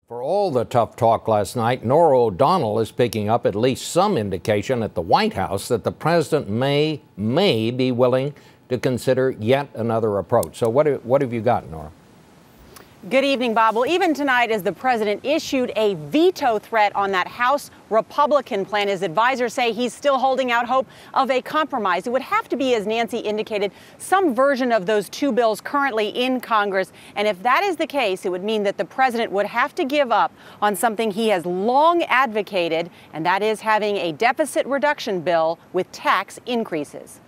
For all the tough talk last night, Norah O'Donnell is picking up at least some indication at the White House that the president may be willing to consider yet another approach. So what have you got, Norah? Good evening, Bob. Well, even tonight, as the president issued a veto threat on that House Republican plan, his advisors say he's still holding out hope of a compromise. It would have to be, as Nancy indicated, some version of those two bills currently in Congress. And if that is the case, it would mean that the president would have to give up on something he has long advocated, and that is having a deficit reduction bill with tax increases.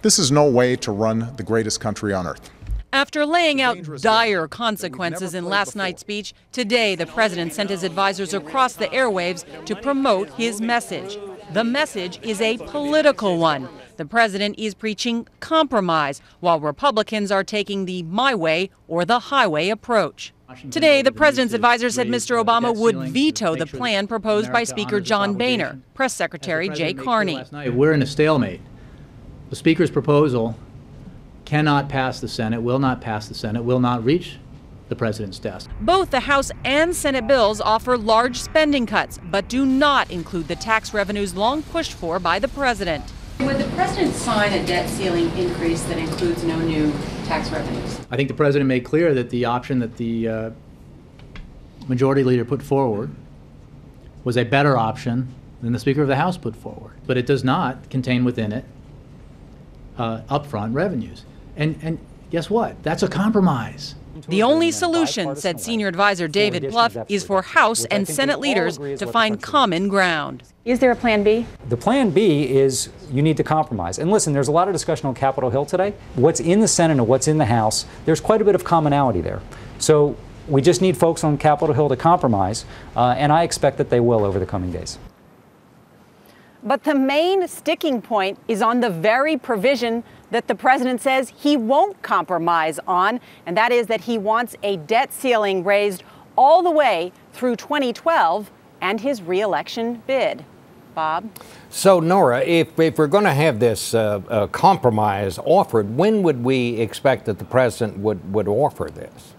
This is no way to run the greatest country on earth. After laying out dire consequences in last night's speech, today the president sent his advisors across the airwaves to promote his message. The message is a political one. The president is preaching compromise, while Republicans are taking the my way or the highway approach. Today, the president's advisor said Mr. Obama would veto the plan proposed by Speaker John Boehner, Press Secretary Jay Carney. We're in a stalemate. The Speaker's proposal cannot pass the Senate, will not pass the Senate, will not reach the president's desk. Both the House and Senate bills offer large spending cuts, but do not include the tax revenues long pushed for by the president. Would the president sign a debt ceiling increase that includes no new tax revenues? I think the president made clear that the option that the majority leader put forward was a better option than the Speaker of the House put forward. But it does not contain within it upfront revenues. And guess what? That's a compromise. The only solution, said senior advisor David Plouffe, is for House and Senate leaders to find common ground. Is there a plan B? The plan B is you need to compromise. And listen, there's a lot of discussion on Capitol Hill today. What's in the Senate and what's in the House, there's quite a bit of commonality there. So we just need folks on Capitol Hill to compromise, and I expect that they will over the coming days. But the main sticking point is on the very provision that the president says he won't compromise on, and that is that he wants a debt ceiling raised all the way through 2012 and his re-election bid. Bob? So, Norah, if we're going to have this compromise offered, when would we expect that the president would offer this?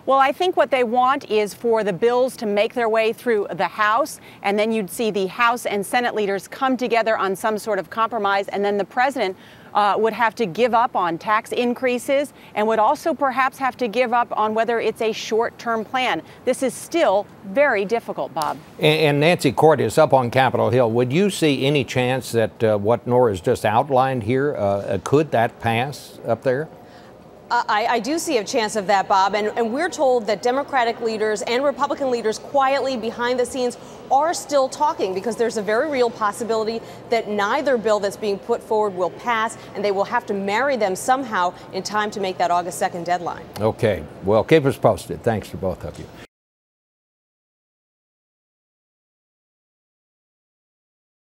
Well, I think what they want is for the bills to make their way through the House, and then you'd see the House and Senate leaders come together on some sort of compromise, and then the president would have to give up on tax increases and would also perhaps have to give up on whether it's a short-term plan. This is still very difficult, Bob. And Nancy Court is up on Capitol Hill. Would you see any chance that what Norah has just outlined here, could that pass up there? I do see a chance of that, Bob, and we're told that Democratic leaders and Republican leaders quietly behind the scenes are still talking because there's a very real possibility that neither bill that's being put forward will pass, and they will have to marry them somehow in time to make that August 2nd deadline. Okay. Well, keep us posted. Thanks to both of you.